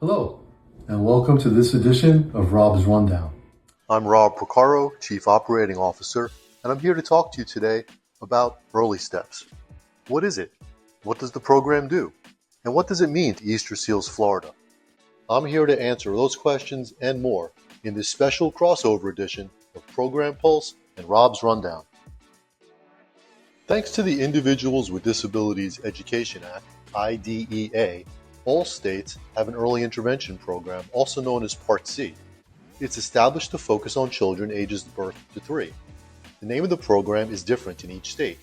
Hello, and welcome to this edition of Rob's Rundown. I'm Rob Porcaro, Chief Operating Officer, and I'm here to talk to you today about Early Steps. What is it? What does the program do? And what does it mean to Easterseals Florida? I'm here to answer those questions and more in this special crossover edition of Program Pulse and Rob's Rundown. Thanks to the Individuals with Disabilities Education Act, IDEA, all states have an early intervention program, also known as Part C. It's established to focus on children ages birth to 3. The name of the program is different in each state.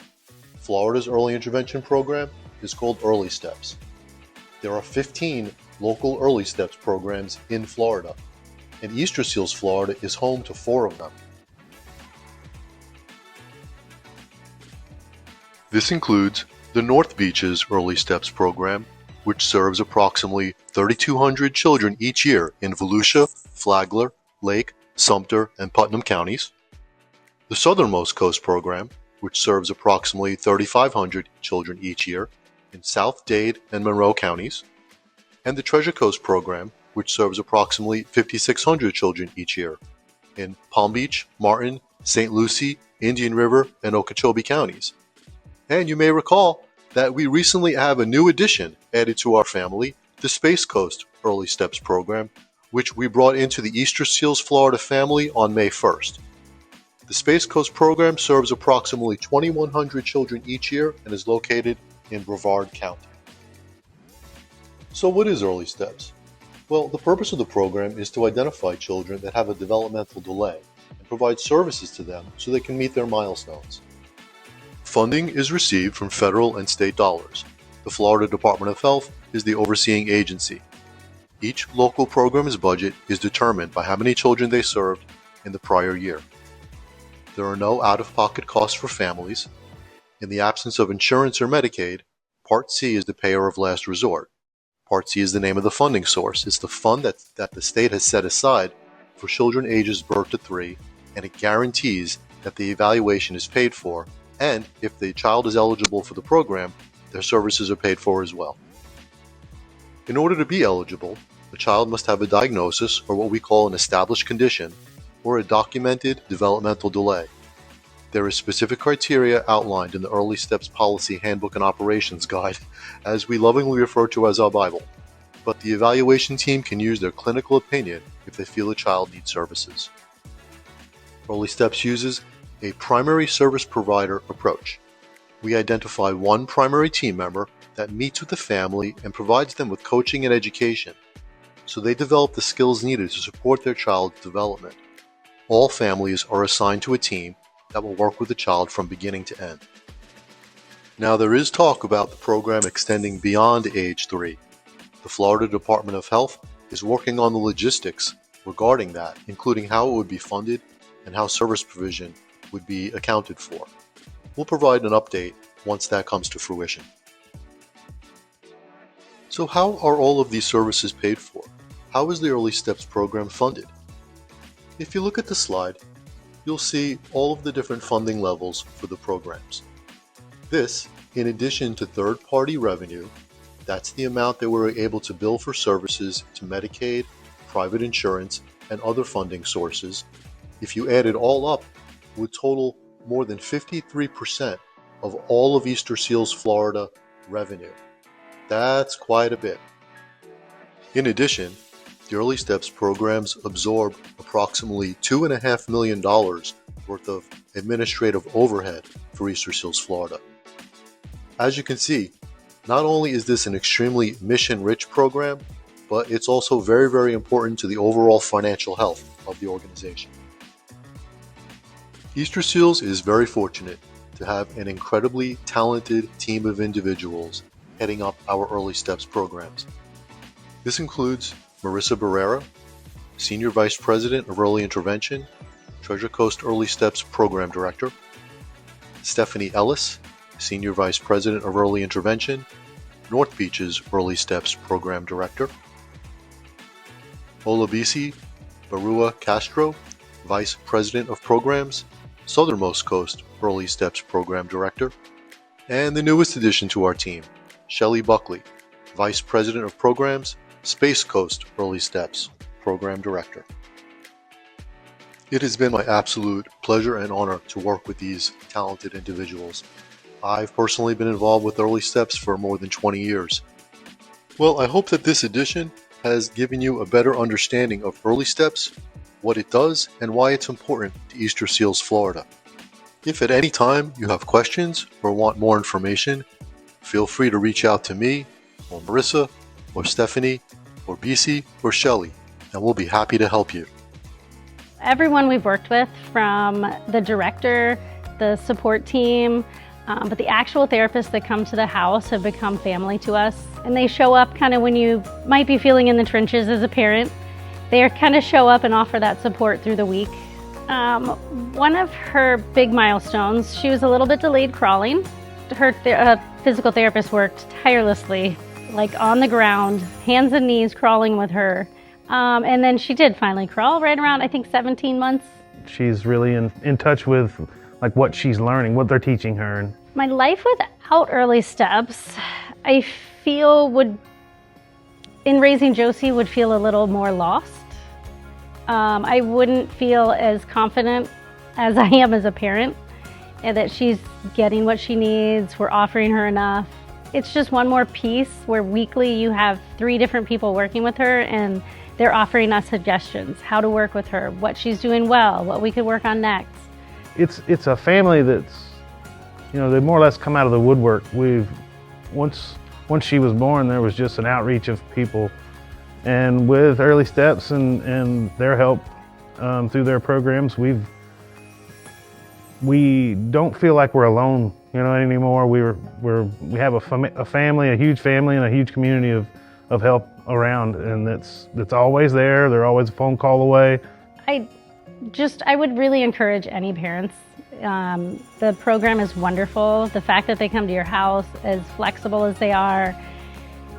Florida's early intervention program is called Early Steps. There are 15 local Early Steps programs in Florida, and Easterseals Florida is home to 4 of them. This includes the North Beaches Early Steps program, which serves approximately 3,200 children each year in Volusia, Flagler, Lake, Sumter, and Putnam counties. The Southernmost Coast program, which serves approximately 3,500 children each year in South Dade and Monroe counties. And the Treasure Coast program, which serves approximately 5,600 children each year in Palm Beach, Martin, St. Lucie, Indian River, and Okeechobee counties. And you may recall that we recently have a new addition added to our family, the Space Coast Early Steps program, which we brought into the Easterseals Florida family on May 1st. The Space Coast program serves approximately 2,100 children each year and is located in Brevard County. So what is Early Steps? Well, the purpose of the program is to identify children that have a developmental delay and provide services to them so they can meet their milestones. Funding is received from federal and state dollars. The Florida Department of Health is the overseeing agency. Each local program's budget is determined by how many children they served in the prior year. There are no out-of-pocket costs for families. In the absence of insurance or Medicaid, Part C is the payer of last resort. Part C is the name of the funding source. It's the fund that the state has set aside for children ages birth to 3, and it guarantees that the evaluation is paid for, and if the child is eligible for the program, their services are paid for as well. In order to be eligible, the child must have a diagnosis, or what we call an established condition, or a documented developmental delay. There is specific criteria outlined in the Early Steps Policy Handbook and Operations Guide, as we lovingly refer to as our Bible. But the evaluation team can use their clinical opinion if they feel a child needs services. Early Steps uses a primary service provider approach. We identify one primary team member that meets with the family and provides them with coaching and education, so they develop the skills needed to support their child's development. All families are assigned to a team that will work with the child from beginning to end. Now, there is talk about the program extending beyond age 3. The Florida Department of Health is working on the logistics regarding that, including how it would be funded and how service provision would be accounted for. We'll provide an update once that comes to fruition. So how are all of these services paid for? How is the Early Steps program funded? If you look at the slide, you'll see all of the different funding levels for the programs. This, in addition to third-party revenue, that's the amount that we're able to bill for services to Medicaid, private insurance, and other funding sources. If you add it all up, would total more than 53% of all of Easterseals Florida revenue. That's quite a bit. In addition, the Early Steps programs absorb approximately $2.5 million worth of administrative overhead for Easterseals Florida. As you can see, not only is this an extremely mission-rich program, but it's also very, very important to the overall financial health of the organization. Easterseals is very fortunate to have an incredibly talented team of individuals heading up our Early Steps programs. This includes Marissa Barrera, Senior Vice President of Early Intervention, Treasure Coast Early Steps Program Director, Stephanie Ellis, Senior Vice President of Early Intervention, North Beaches Early Steps Program Director, Olabisi Barua Castro, Vice President of Programs, Southernmost Coast Early Steps Program Director, and the newest addition to our team, Shelley Buckley, Vice President of Programs, Space Coast Early Steps Program Director. It has been my absolute pleasure and honor to work with these talented individuals. I've personally been involved with Early Steps for more than 20 years. Well, I hope that this edition has given you a better understanding of Early Steps, what it does, and why it's important to Easterseals Florida. If at any time you have questions or want more information, feel free to reach out to me, or Marissa, or Stephanie, or BC, or Shelly, and we'll be happy to help you. Everyone we've worked with, from the director, the support team, but the actual therapists that come to the house have become family to us. And they show up kind of when you might be feeling in the trenches as a parent. They kind of show up and offer that support through the week. One of her big milestones, she was a little bit delayed crawling. Her physical therapist worked tirelessly, like on the ground, hands and knees crawling with her. And then she did finally crawl right around, I think, 17 months. She's really in touch with like what she's learning, what they're teaching her. My life without Early Steps, I feel in raising Josie, would feel a little more lost. I wouldn't feel as confident as I am as a parent, and that she's getting what she needs, we're offering her enough. It's just one more piece where weekly you have 3 different people working with her, and they're offering us suggestions, how to work with her, what she's doing well, what we could work on next. It's a family that's, they more or less come out of the woodwork. Once she was born, there was just an outreach of people. And with Early Steps and their help through their programs, we don't feel like we're alone, anymore. We have a family, a huge family, and a huge community of help around, and that's always there. They're always a phone call away. I would really encourage any parents. The program is wonderful. The fact that they come to your house, as flexible as they are,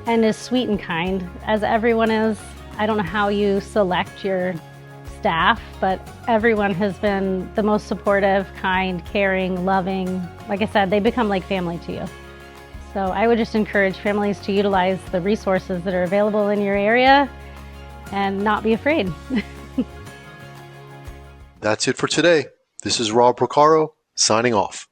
and as sweet and kind as everyone is. I don't know how you select your staff, but everyone has been the most supportive, kind, caring, loving. Like I said, they become like family to you. So I would just encourage families to utilize the resources that are available in your area and not be afraid. That's it for today. This is Rob Porcaro, signing off.